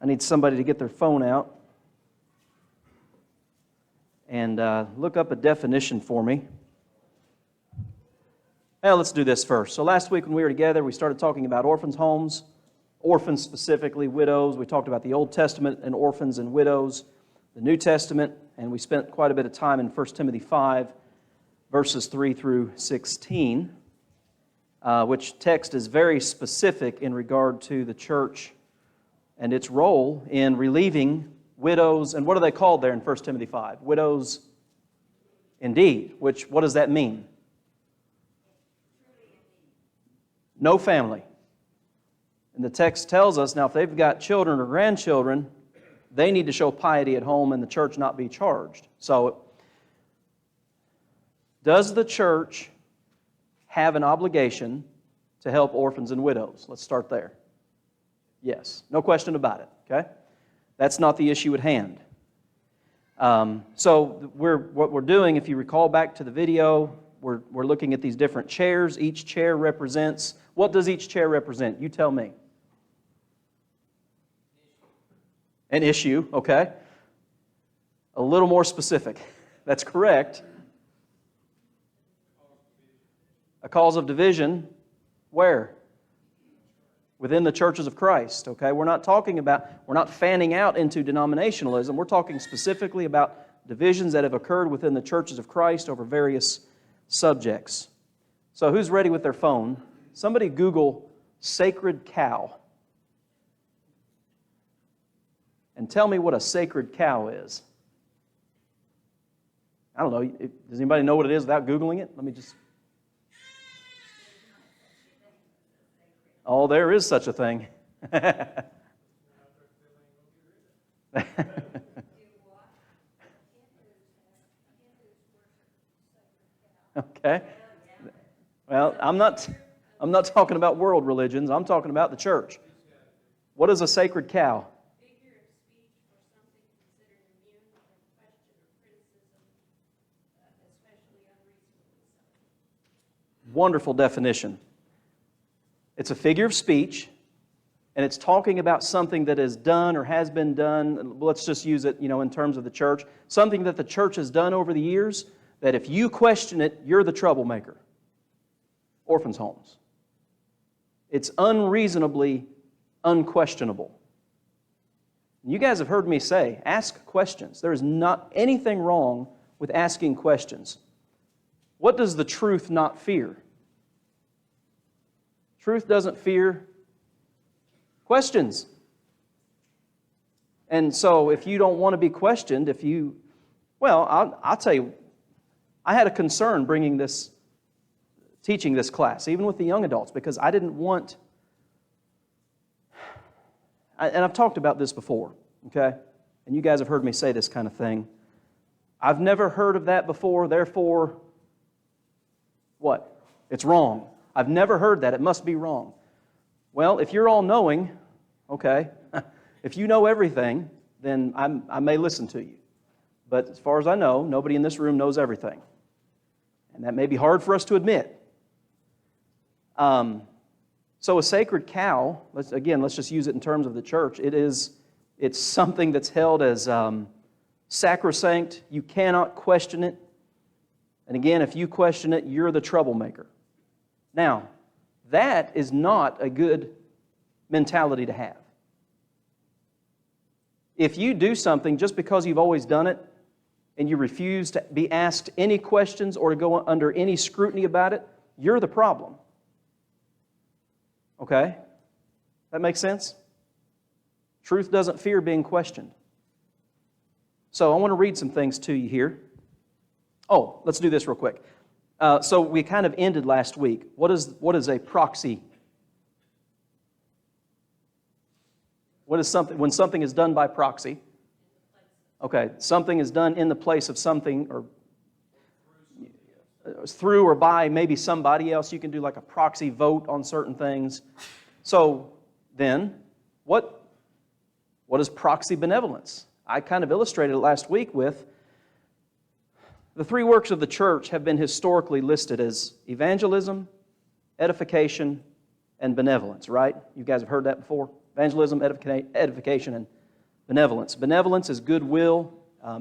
I need somebody to get their phone out and look up a definition for me. Well, let's do this first. So last week when we were together, we started talking about orphans' homes, orphans specifically, widows. We talked about the Old Testament and orphans and widows, the New Testament, and we spent quite a bit of time in 1 Timothy 5, verses 3 through 16, which text is very specific in regard to the church and its role in relieving widows. And what are they called there in 1 Timothy 5? Widows indeed, which, what does that mean? No family. And the text tells us, now if they've got children or grandchildren, they need to show piety at home and the church not be charged. So, does the church have an obligation to help orphans and widows? Let's start there. Yes, no question about it, okay? That's not the issue at hand. So what we're doing, if you recall back to the video, we're looking at these different chairs. Each chair represents, what does each chair represent? You tell me. An issue, okay? A little more specific. That's correct. A cause of division, where? Within the churches of Christ, okay? We're not fanning out into denominationalism. We're talking specifically about divisions that have occurred within the churches of Christ over various subjects. So who's ready with their phone? Somebody Google sacred cow. And tell me what a sacred cow is. I don't know. Does anybody know what it is without Googling it? Let me just... Oh, there is such a thing. Okay. Well, I'm not talking about world religions. I'm talking about the church. What is a sacred cow? Figure of speech for something considered immune from question or criticism, especially unreasonably so. Wonderful definition. It's a figure of speech, and it's talking about something that is done or has been done. Let's just use it, in terms of the church. Something that the church has done over the years, that if you question it, you're the troublemaker. Orphans' homes. It's unreasonably unquestionable. You guys have heard me say, ask questions. There is not anything wrong with asking questions. What does the truth not fear? Truth doesn't fear questions. And so if you don't want to be questioned, I'll tell you, I had a concern teaching this class, even with the young adults, because I didn't want, and I've talked about this before, okay? And you guys have heard me say this kind of thing. I've never heard of that before, therefore, what? It's wrong. I've never heard that. It must be wrong. Well, if you're all-knowing, okay, if you know everything, then I may listen to you. But as far as I know, nobody in this room knows everything. And that may be hard for us to admit. So a sacred cow, let's just use it in terms of the church. It's something that's held as sacrosanct. You cannot question it. And again, if you question it, you're the troublemaker. Now, that is not a good mentality to have. If you do something just because you've always done it and you refuse to be asked any questions or to go under any scrutiny about it, you're the problem. Okay? That makes sense? Truth doesn't fear being questioned. So I want to read some things to you here. Oh, let's do this real quick. So we kind of ended last week. What is a proxy? What is something when something is done by proxy? Okay, something is done in the place of something, or through or by maybe somebody else. You can do like a proxy vote on certain things. So then, what is proxy benevolence? I kind of illustrated it last week with the three works of the church have been historically listed as evangelism, edification, and benevolence, right? You guys have heard that before? evangelism, edification, and benevolence. Benevolence is goodwill,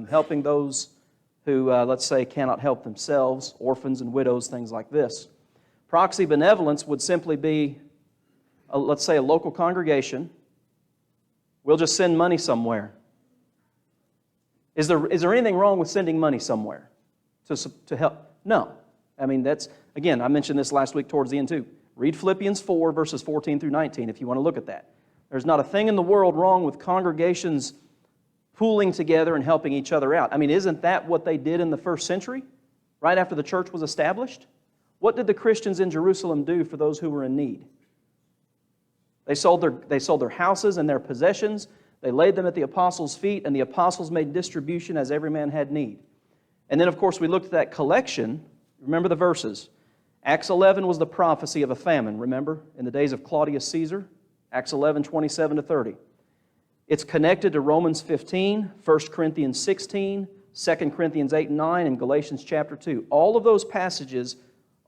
helping those who, let's say, cannot help themselves, orphans and widows, things like this. Proxy benevolence would simply be, let's say, a local congregation. We'll just send money somewhere. Is there anything wrong with sending money somewhere to help? No. I mean, that's, again, I mentioned this last week towards the end too. Read Philippians 4, verses 14 through 19 if you want to look at that. There's not a thing in the world wrong with congregations pooling together and helping each other out. I mean, isn't that what they did in the first century, right after the church was established? What did the Christians in Jerusalem do for those who were in need? They sold their houses and their possessions. They laid them at the apostles' feet, and the apostles made distribution as every man had need. And then, of course, we looked at that collection. Remember the verses. Acts 11 was the prophecy of a famine, remember, in the days of Claudius Caesar. Acts 11, 27 to 30. It's connected to Romans 15, 1 Corinthians 16, 2 Corinthians 8 and 9, and Galatians chapter 2. All of those passages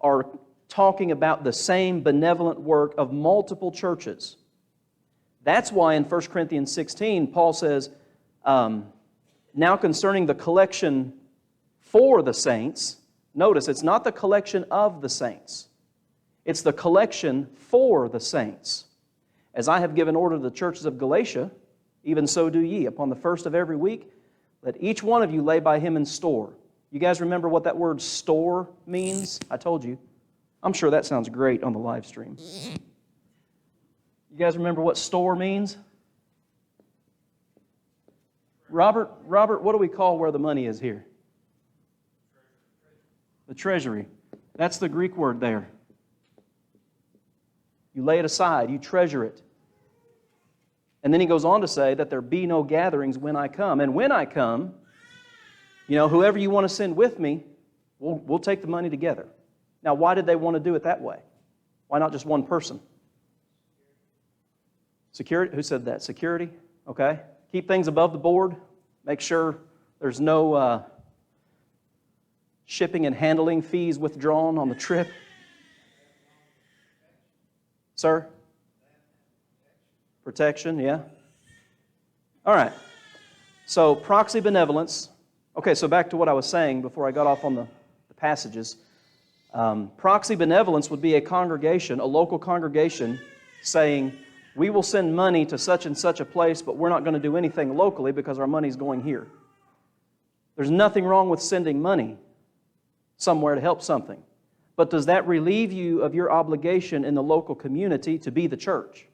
are talking about the same benevolent work of multiple churches. That's why in 1 Corinthians 16, Paul says, now concerning the collection for the saints, notice it's not the collection of the saints. It's the collection for the saints. As I have given order to the churches of Galatia, even so do ye. Upon the first of every week, let each one of you lay by him in store. You guys remember what that word store means? I told you. I'm sure that sounds great on the live stream. You guys remember what store means? Robert, what do we call where the money is here? The treasury. That's the Greek word there. You lay it aside, you treasure it. And then he goes on to say that there be no gatherings when I come. And when I come, whoever you want to send with me, we'll take the money together. Now, why did they want to do it that way? Why not just one person? Security? Who said that? Security? Okay. Keep things above the board. Make sure there's no shipping and handling fees withdrawn on the trip. Sir? Protection, yeah. All right. So, proxy benevolence. Okay, so back to what I was saying before I got off on the passages. Proxy benevolence would be a congregation, a local congregation, saying, we will send money to such and such a place, but we're not going to do anything locally because our money's going here. There's nothing wrong with sending money somewhere to help something. But does that relieve you of your obligation in the local community to be the church?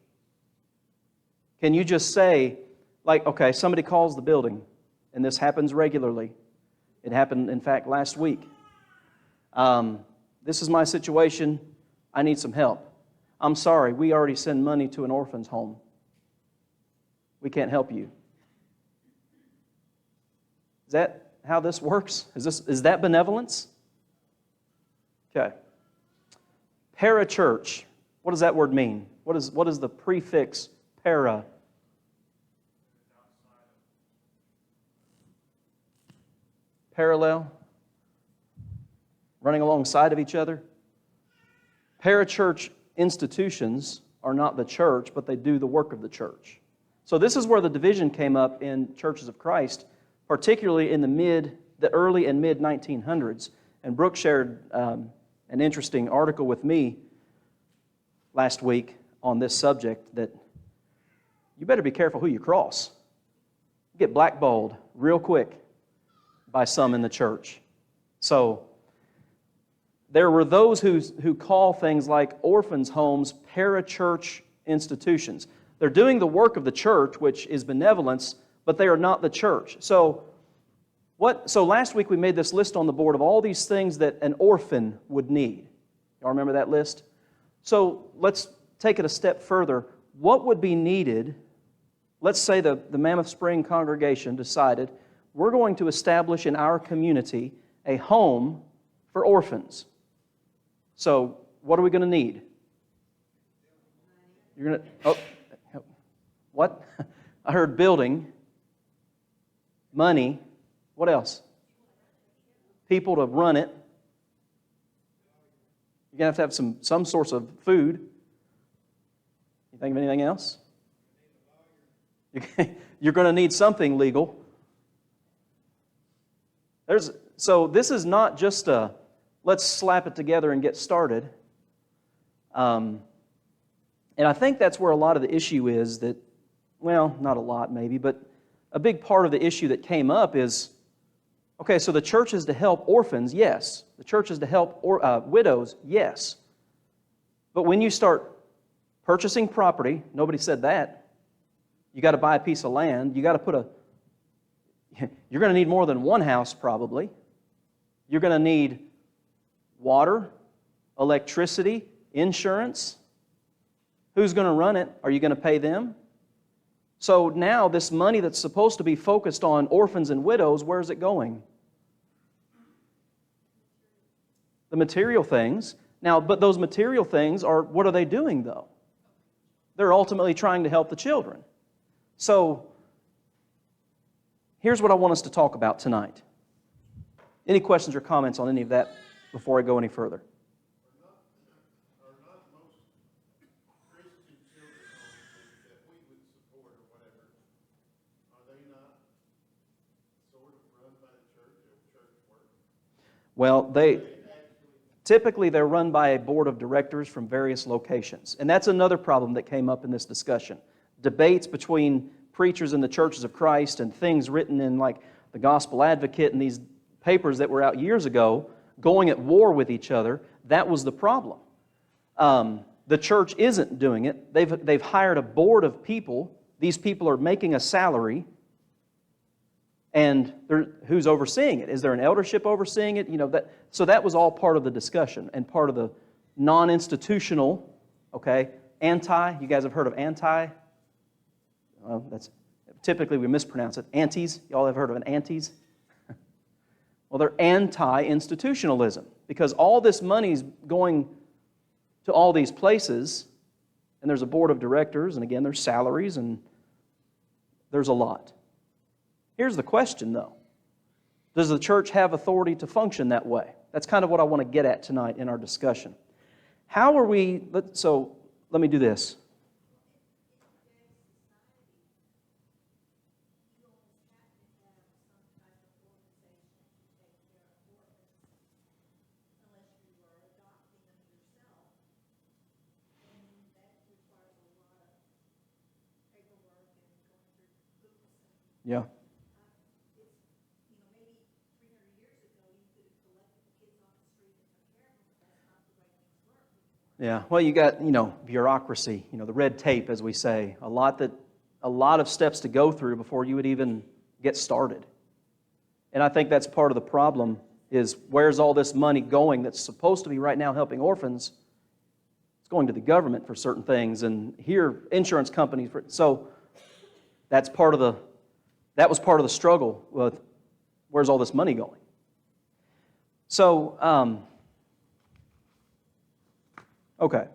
Can you just say, okay, somebody calls the building, and this happens regularly. It happened, in fact, last week. This is my situation. I need some help. I'm sorry, we already send money to an orphan's home. We can't help you. Is that how this works? Is that benevolence? Okay. Parachurch. What does that word mean? What is the prefix para? Parallel? Running alongside of each other? Parachurch institutions are not the church, but they do the work of the church. So this is where the division came up in churches of Christ, particularly in the early and mid 1900s. And Brooke shared an interesting article with me last week on this subject that you better be careful who you cross. You get blackballed real quick by some in the church. So there were those who call things like orphans' homes parachurch institutions. They're doing the work of the church, which is benevolence, but they are not the church. So last week we made this list on the board of all these things that an orphan would need. Y'all remember that list? So let's take it a step further. What would be needed? Let's say the Mammoth Spring congregation decided we're going to establish in our community a home for orphans. So what are we going to need? You're going to, what? I heard building, money, what else? People to run it. You're going to have some source of food. You think of anything else? You're going to need something legal. So this is not just a, let's slap it together and get started. And I think that's where a lot of the issue is that, well, not a lot maybe, but a big part of the issue that came up is, okay, so the church is to help orphans, yes. The church is to help widows, yes. But when you start purchasing property, nobody said that. You got to buy a piece of land. You got to put you're going to need more than one house probably. You're going to need water, electricity, insurance. Who's going to run it? Are you going to pay them? So now this money that's supposed to be focused on orphans and widows, where's it going? The material things. Now, but those material things what are they doing though? They're ultimately trying to help the children. So, here's what I want us to talk about tonight. Any questions or comments on any of that before I go any further? Are not most Christian children homes that we would support or whatever, are they not sort of run by the church or church work? Well, typically they're run by a board of directors from various locations. And that's another problem that came up in this discussion. Debates between preachers in the churches of Christ and things written in like the Gospel Advocate and these papers that were out years ago going at war with each other. That was the problem. The church isn't doing it. They've hired a board of people. These people are making a salary. And who's overseeing it? Is there an eldership overseeing it? So that was all part of the discussion and part of the non-institutional, okay, you guys have heard of anti? Well, typically we mispronounce it. Antis, y'all have heard of an antis? Well, they're anti-institutionalism because all this money's going to all these places and there's a board of directors and again there's salaries and there's a lot. Here's the question though. Does the church have authority to function that way? That's kind of what I want to get at tonight in our discussion. How are we, so let me do this. Yeah. Yeah, well, you got, bureaucracy, the red tape, as we say, a lot of steps to go through before you would even get started. And I think that's part of the problem is where's all this money going that's supposed to be right now helping orphans? It's going to the government for certain things, and here, insurance companies. So that was part of the struggle with where's all this money going. So, okay.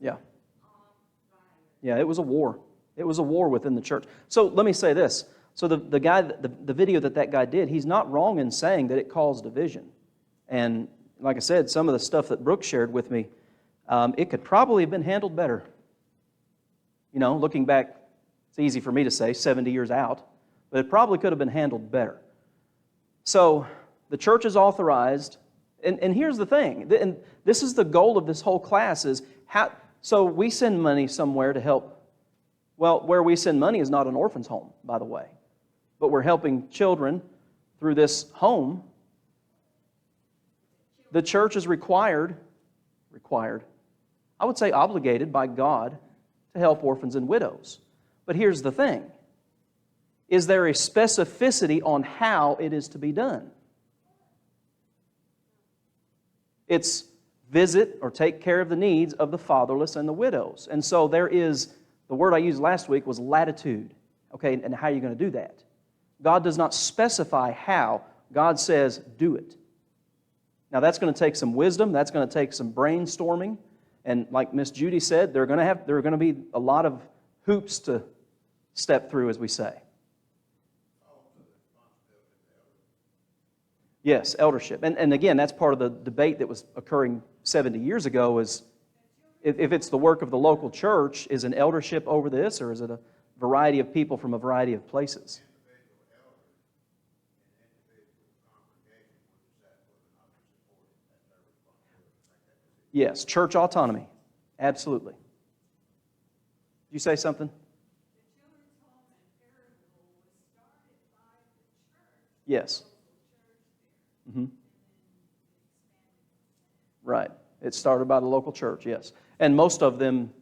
Yeah. Yeah, it was a war. It was a war within the church. So let me say this. So the video that guy did, he's not wrong in saying that it caused division. And like I said, some of the stuff that Brooke shared with me, it could probably have been handled better. Looking back, it's easy for me to say, 70 years out, but it probably could have been handled better. So the church is authorized, and here's the thing, and this is the goal of this whole class is how. So we send money somewhere to help. Well, where we send money is not an orphan's home, by the way, but we're helping children through this home. The church is required, I would say obligated by God to help orphans and widows. But here's the thing. Is there a specificity on how it is to be done? It's visit or take care of the needs of the fatherless and the widows. And so there is, the word I used last week was latitude. Okay, and how are you going to do that? God does not specify how. God says, do it. Now that's going to take some wisdom. That's going to take some brainstorming. And like Miss Judy said, there are going to be a lot of hoops to step through, as we say. Yes, eldership. And again, that's part of the debate that was occurring 70 years ago is if it's the work of the local church, is an eldership over this, or is it a variety of people from a variety of places? Yes, church autonomy. Absolutely. Did you say something? The children's home in Perryville was started by the church. Yes. Local church there. Mm-hmm. Right. It started by the local church, yes. And most of them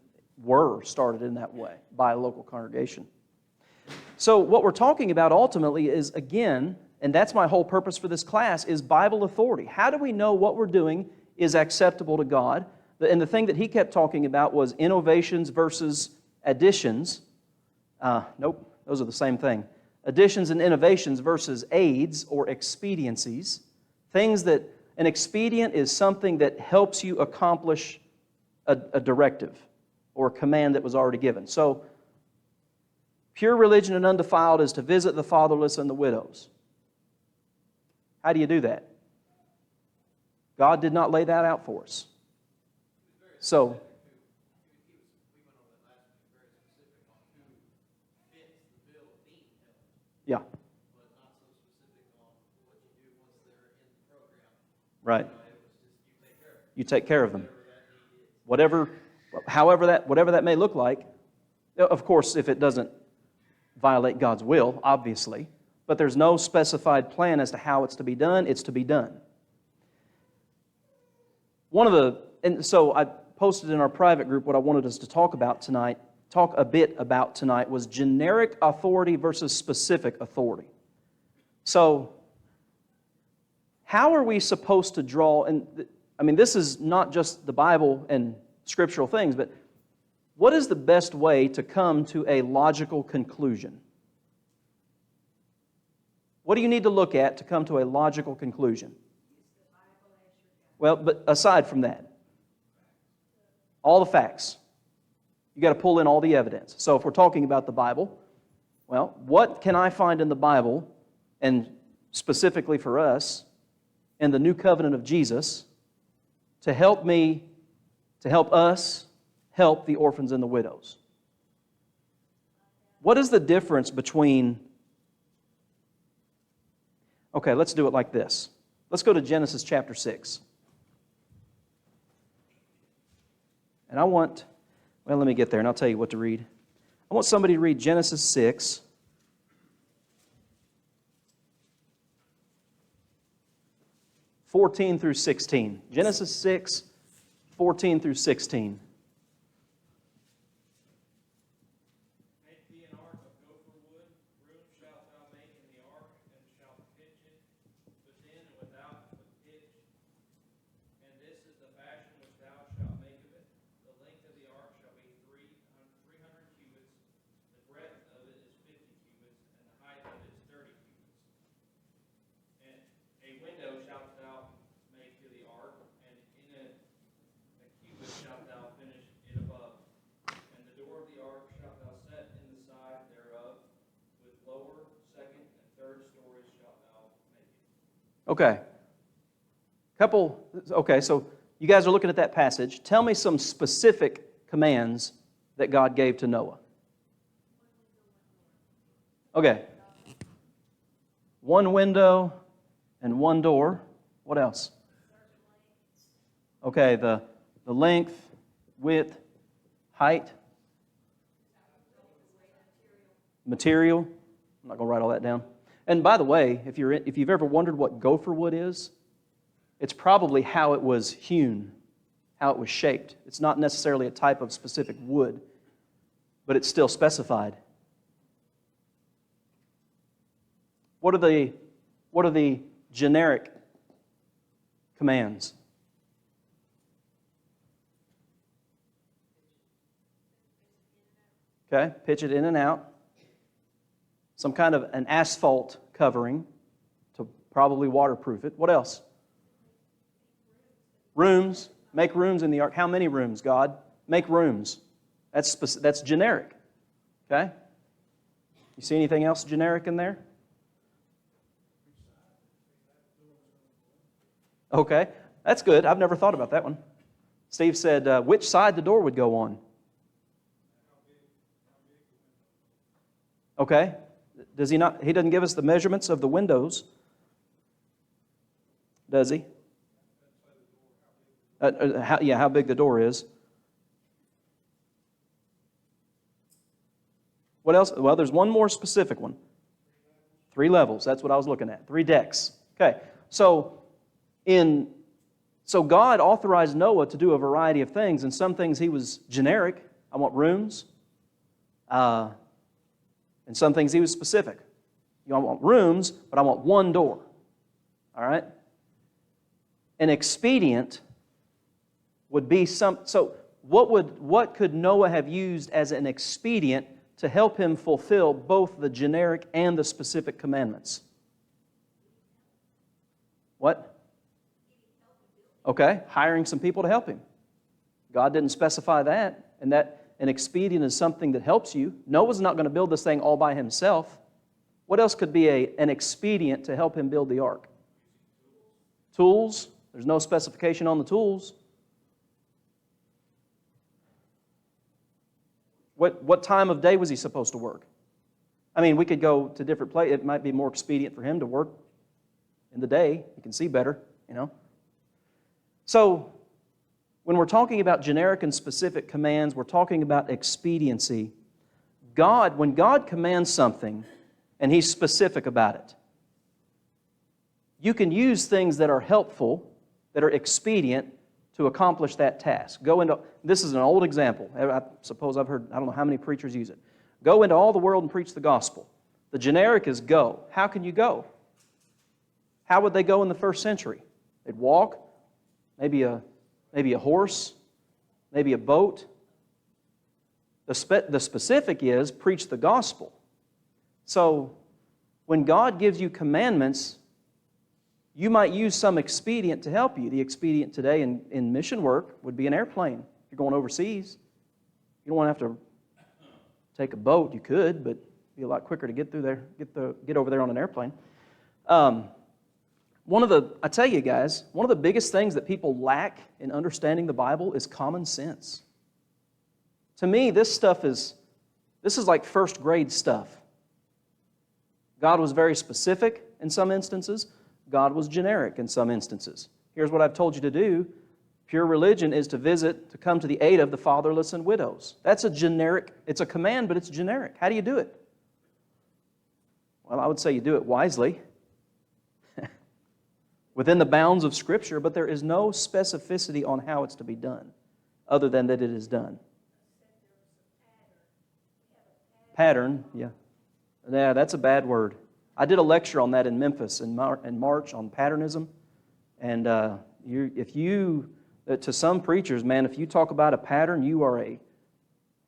were started in that way by a local congregation. So what we're talking about ultimately is, again, and that's my whole purpose for this class, is Bible authority. How do we know what we're doing is acceptable to God? And the thing that he kept talking about was innovations versus additions. Nope, those are the same thing. Additions and innovations versus aids or expediencies. Things that an expedient is something that helps you accomplish a directive or a command that was already given. So, pure religion and undefiled is to visit the fatherless and the widows. How do you do that? God did not lay that out for us. So, yeah. Right. You take care of them. Whatever that may look like. Of course, if it doesn't violate God's will, obviously. But there's no specified plan as to how it's to be done. It's to be done. And so I posted in our private group what I wanted us to talk a bit about tonight was generic authority versus specific authority. So, how are we supposed to draw, and I mean, this is not just the Bible and scriptural things, but what is the best way to come to a logical conclusion? What do you need to look at to come to a logical conclusion? Well, but aside from that, all the facts. You've got to pull in all the evidence. So if we're talking about the Bible, well, what can I find in the Bible, and specifically for us, in the new covenant of Jesus, to help us help the orphans and the widows? What is the difference between... Okay, let's do it like this. Let's go to Genesis chapter 6. And let me get there and I'll tell you what to read. I want somebody to read Genesis 6. (14 through 16). Genesis 6, 14 through 16. Okay. So you guys are looking at that passage. Tell me some specific commands that God gave to Noah. Okay. One window and one door. What else? Okay, the length, width, height, material. I'm not going to write all that down. And by the way, if you've ever wondered what gopher wood is, it's probably how it was hewn, how it was shaped. It's not necessarily a type of specific wood, but it's still specified. What are the generic commands? Okay, pitch it in and out. Some kind of an asphalt covering to probably waterproof it. What else? Rooms. Make rooms in the ark. How many rooms, God? Make rooms. That's generic. Okay? You see anything else generic in there? Okay, that's good. I've never thought about that one. Steve said, which side the door would go on? Okay. Does he not? He doesn't give us the measurements of the windows, does he? How big the door is. What else? Well, there's one more specific one. 3 levels. That's what I was looking at. 3 decks. Okay. So God authorized Noah to do a variety of things, and some things he was generic. I want rooms. And some things he was specific. I want rooms, but I want one door. All right? An expedient would be so what could Noah have used as an expedient to help him fulfill both the generic and the specific commandments? What? Okay, hiring some people to help him. God didn't specify that, and that an expedient is something that helps you. Noah's not going to build this thing all by himself. What else could be an expedient to help him build the ark? Tools. There's no specification on the tools. What time of day was he supposed to work? I mean, we could go to different places. It might be more expedient for him to work in the day. He can see better, you know. So, when we're talking about generic and specific commands, we're talking about expediency. When God commands something, and He's specific about it, you can use things that are helpful, that are expedient, to accomplish that task. This is an old example. I suppose I've heard, I don't know how many preachers use it. Go into all the world and preach the gospel. The generic is go. How can you go? How would they go in the first century? They'd walk, maybe a horse, maybe a boat. The specific is preach the gospel. So, when God gives you commandments, you might use some expedient to help you. The expedient today in mission work would be an airplane. If you're going overseas, you don't want to have to take a boat. You could, but it'd be a lot quicker to get through there, get over there on an airplane. I tell you guys, one of the biggest things that people lack in understanding the Bible is common sense. To me, this is like first grade stuff. God was very specific in some instances. God was generic in some instances. Here's what I've told you to do. Pure religion is to come to the aid of the fatherless and widows. That's a generic, it's a command, but it's generic. How do you do it? Well, I would say you do it wisely, within the bounds of Scripture, but there is no specificity on how it's to be done, other than that it is done. Pattern, yeah. Yeah, that's a bad word. I did a lecture on that in Memphis in March on patternism. And to some preachers, man, if you talk about a pattern,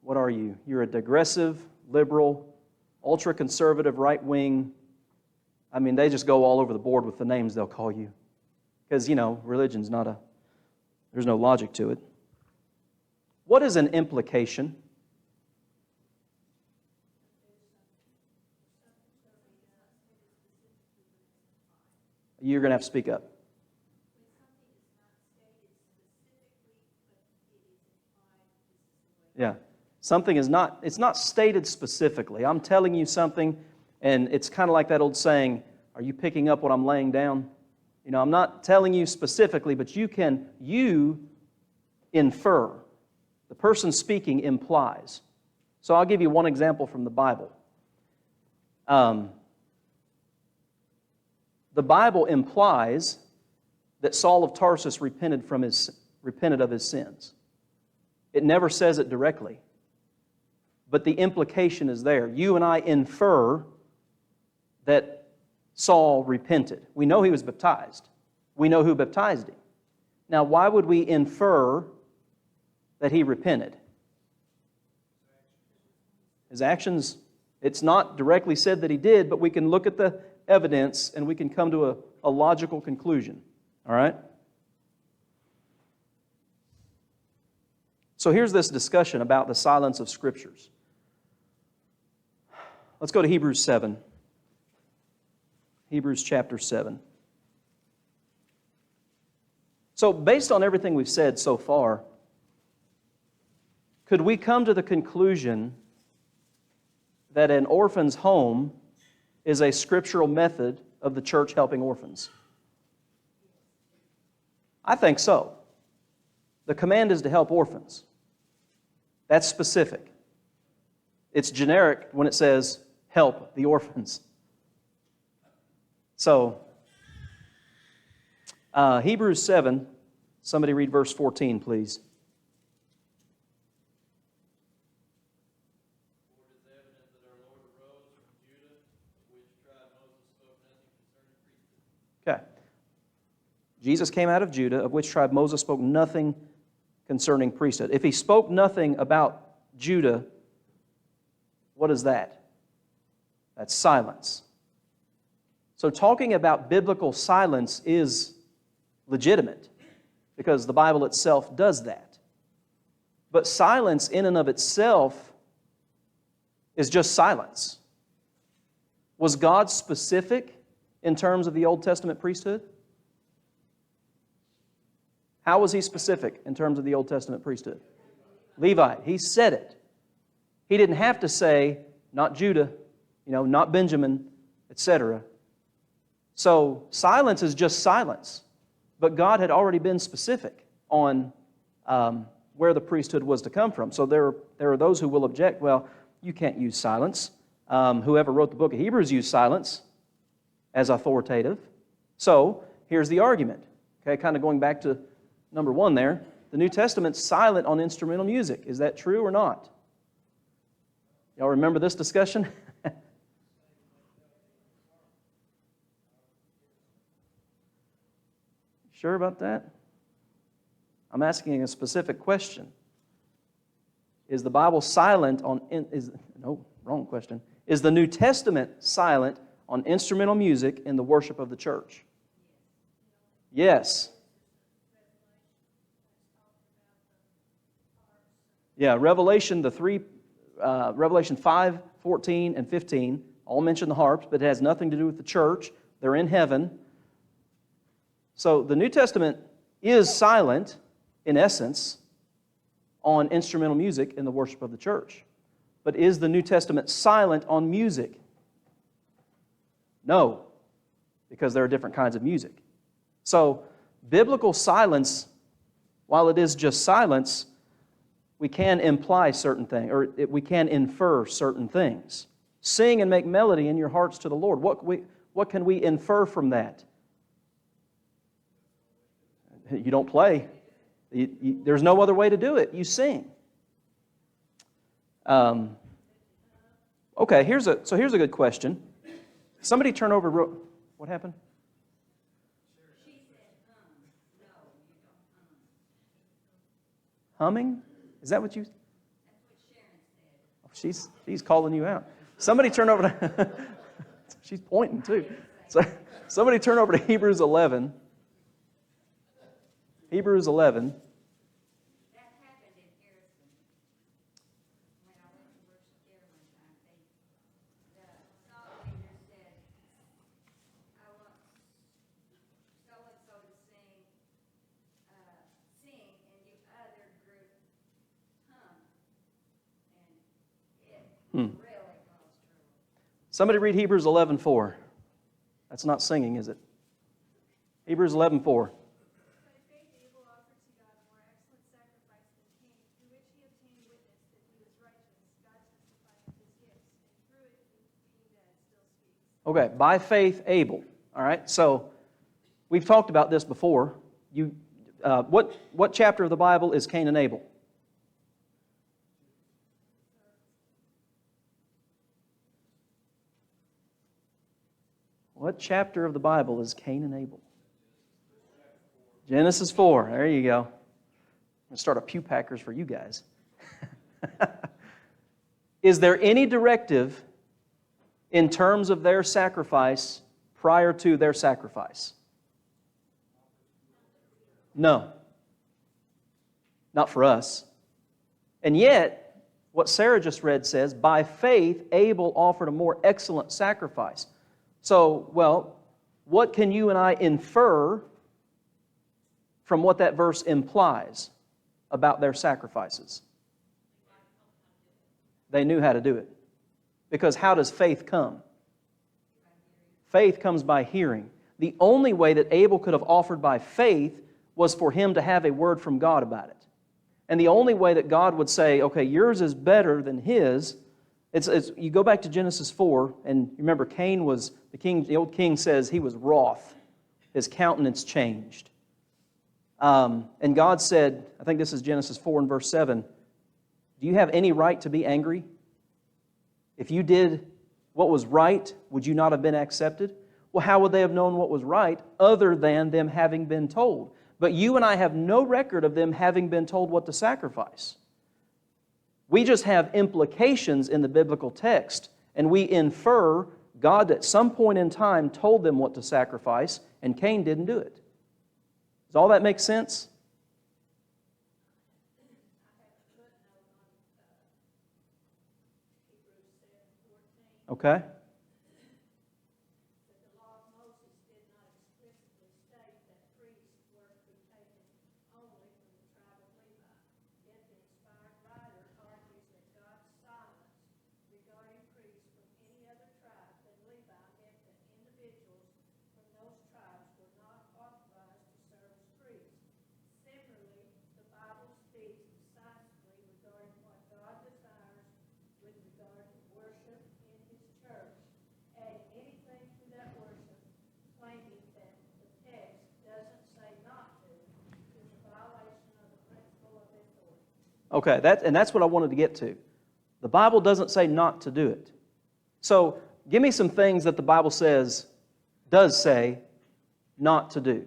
what are you? You're a digressive, liberal, ultra-conservative, right-wing. I mean, they just go all over the board with the names they'll call you. Because, religion's there's no logic to it. What is an implication? You're going to have to speak up. Yeah. Something is not, it's not stated specifically. I'm telling you something, and it's kind of like that old saying, are you picking up what I'm laying down? I'm not telling you specifically, but you infer. The person speaking implies. So I'll give you one example from the Bible. The Bible implies that Saul of Tarsus repented of his sins. It never says it directly, but the implication is there. You and I infer that Saul repented. We know he was baptized. We know who baptized him. Now, why would we infer that he repented? His actions, it's not directly said that he did, but we can look at the evidence and we can come to a logical conclusion. All right? So here's this discussion about the silence of Scriptures. Let's go to Hebrews 7. Hebrews chapter 7. So based on everything we've said so far, could we come to the conclusion that an orphan's home is a scriptural method of the church helping orphans? I think so. The command is to help orphans. That's specific. It's generic when it says, help the orphans. So, Hebrews 7, somebody read verse 14, please. Okay. Jesus came out of Judah, of which tribe Moses spoke nothing concerning priesthood. If he spoke nothing about Judah, what is that? That's silence. So talking about biblical silence is legitimate because the Bible itself does that. But silence in and of itself is just silence. Was God specific in terms of the Old Testament priesthood? How was He specific in terms of the Old Testament priesthood? Levite. He said it. He didn't have to say, not Judah, not Benjamin, etc. So silence is just silence. But God had already been specific on where the priesthood was to come from. So there are those who will object, well, you can't use silence. Whoever wrote the book of Hebrews used silence as authoritative. So here's the argument. Okay, kind of going back to number 1 there. The New Testament's silent on instrumental music. Is that true or not? Y'all remember this discussion? Sure about that? I'm asking a specific question. Is the Bible silent on... No, wrong question. Is the New Testament silent on instrumental music in the worship of the church? Yes. Yeah, Revelation 5, 14, and 15 all mention the harps, but it has nothing to do with the church. They're in heaven. So the New Testament is silent, in essence, on instrumental music in the worship of the church. But is the New Testament silent on music? No, because there are different kinds of music. So biblical silence, while it is just silence, we can imply certain things, or we can infer certain things. Sing and make melody in your hearts to the Lord. What can we infer from that? You don't play. There's no other way to do it. You sing. Okay, here's a good question. Somebody turn over. What happened? She said, no, you don't. Humming? Is that what you? That's what Sharon said. She's calling you out. Somebody turn over to. She's pointing too. So somebody turn over to Hebrews 11. Hebrews 11. That happened in Harrison. When I went to worship there one time, the song leader said, I want so-and-so to sing, and the other group hum. And it really caused trouble. Somebody read Hebrews 11:4. That's not singing, is it? Hebrews 11:4. Okay, by faith Abel. All right, so we've talked about this before. What chapter of the Bible is Cain and Abel? What chapter of the Bible is Cain and Abel? Genesis 4. There you go. I'm going to start a Pew Packers for you guys. Is there any directive in terms of their sacrifice prior to their sacrifice? No. Not for us. And yet, what Sarah just read says, by faith, Abel offered a more excellent sacrifice. So, well, what can you and I infer from what that verse implies about their sacrifices? They knew how to do it. Because how does faith come? Faith comes by hearing. The only way that Abel could have offered by faith was for him to have a word from God about it. And the only way that God would say, okay, yours is better than his, you go back to Genesis 4, and you remember Cain was, the old king says he was wroth. His countenance changed. And God said, I think this is Genesis 4 and verse 7, do you have any right to be angry? If you did what was right, would you not have been accepted? Well, how would they have known what was right other than them having been told? But you and I have no record of them having been told what to sacrifice. We just have implications in the biblical text, and we infer God at some point in time told them what to sacrifice, and Cain didn't do it. Does all that make sense? Okay. Okay, that's what I wanted to get to. The Bible doesn't say not to do it. So, give me some things that the Bible does say not to do.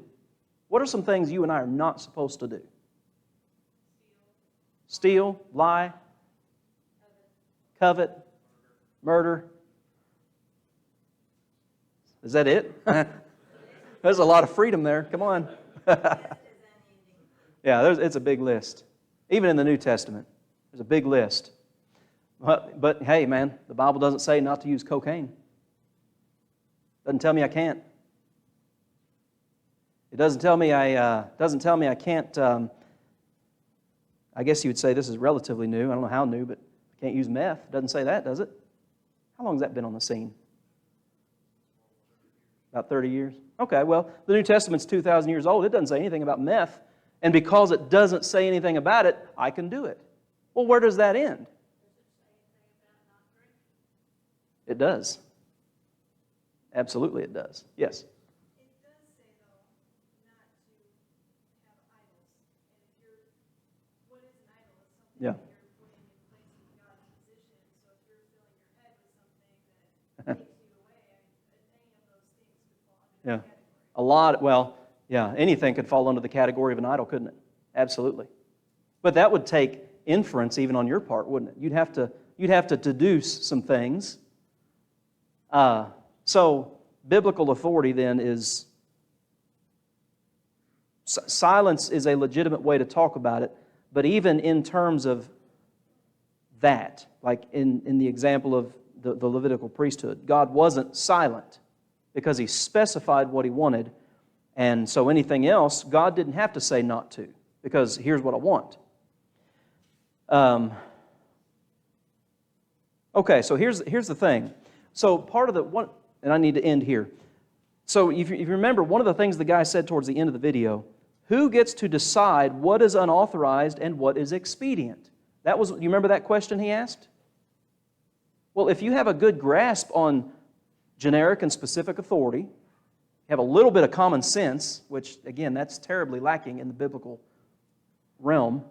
What are some things you and I are not supposed to do? Steal, lie, covet, murder. Is that it? There's a lot of freedom there. Come on. Yeah, it's a big list. Even in the New Testament, there's a big list. But hey, man, the Bible doesn't say not to use cocaine. Doesn't tell me I can't. It doesn't tell me I can't. I guess you would say this is relatively new. I don't know how new, but I can't use meth. It doesn't say that, does it? How long has that been on the scene? About 30 years? Okay, well, the New Testament's 2,000 years old. It doesn't say anything about meth. And because it doesn't say anything about it, I can do it. Well, where does that end? It does. Absolutely it does. Yes? It does say, though, not to have idols. And if you're, what is an idol? It's something Yeah. that you're putting in place of God's position. So if you're filling your head with something that takes you away, any of those things could fall under Yeah. that category. Anything could fall under the category of an idol, couldn't it? Absolutely. But that would take inference even on your part, wouldn't it? You'd have to deduce some things. So biblical authority then is silence is a legitimate way to talk about it, but even in terms of that, like in the example of the Levitical priesthood, God wasn't silent because He specified what He wanted. And so anything else, God didn't have to say not to, because here's what I want. Okay, so here's the thing. So part of the one, and I need to end here. So if you remember, one of the things the guy said towards the end of the video, who gets to decide what is unauthorized and what is expedient? You remember that question he asked? Well, if you have a good grasp on generic and specific authority, have a little bit of common sense, which, again, that's terribly lacking in the biblical realm.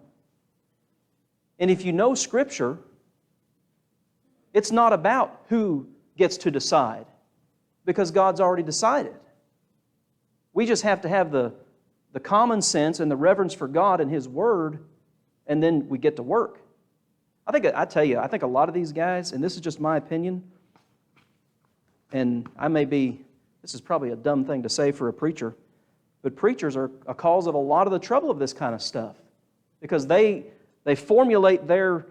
And if you know Scripture, it's not about who gets to decide, because God's already decided. We just have to have the common sense and the reverence for God and His Word, and then we get to work. I think a lot of these guys, and this is just my opinion, and this is probably a dumb thing to say for a preacher, but preachers are a cause of a lot of the trouble of this kind of stuff, because they formulate their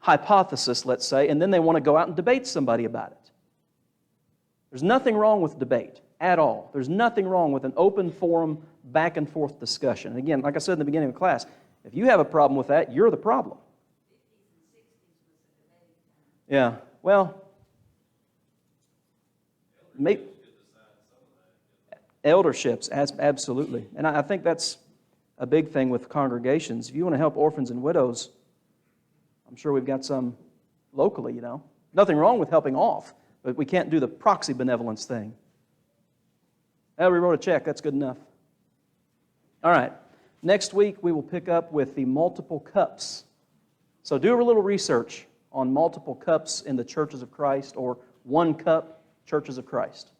hypothesis, let's say, and then they want to go out and debate somebody about it. There's nothing wrong with debate at all. There's nothing wrong with an open forum back and forth discussion. And again, like I said in the beginning of the class, if you have a problem with that, you're the problem. Yeah, well, elderships, absolutely. And I think that's a big thing with congregations. If you want to help orphans and widows, I'm sure we've got some locally, you know. Nothing wrong with helping off, but we can't do the proxy benevolence thing. Oh, we wrote a check. That's good enough. All right. Next week, we will pick up with the multiple cups. So do a little research on multiple cups in the churches of Christ, or one cup churches of Christ.